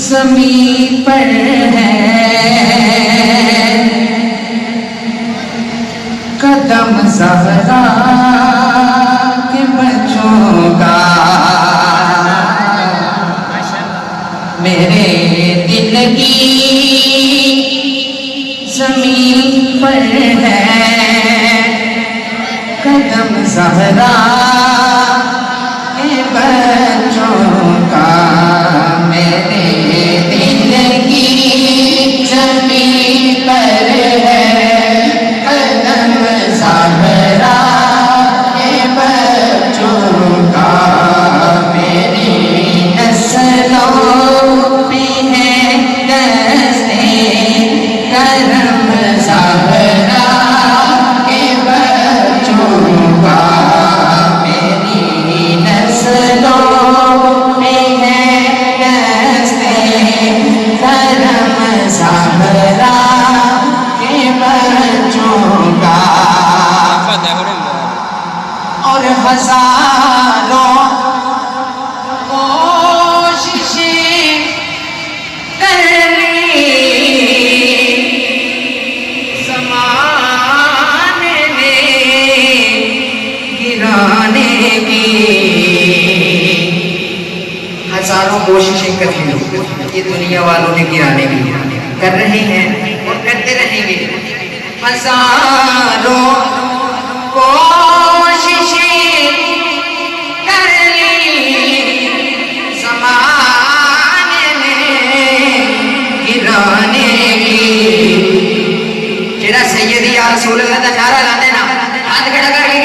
زمین پر ہے قدم زہرا کے بچوں کا، میرے دل کی زمین پر ہے قدم زہرا کے بچوں کا، میرے دل کی زمین پر ہے قدم زہرا کے بچوں کا، میری نسلوں میں ہے دستے کرم زہرا کے بچوں کا، میری نسلوں میں ہے دستے کرم زہرا کے بچوں کا، اور ہزاروں کوششیں کر لی زمانے نے گرانے کی، ہزاروں کوششیں کر لی یہ دنیا والوں نے گرانے کی، کر رہے ہیں اور کرتے رہیں گے، ہزاروں کوششیں کر لی زمانے نے گرانے کی، جڑا سیدی یا رسول اللہ دا نعرہ لاندے نا ہاتھ کھڑا کر کے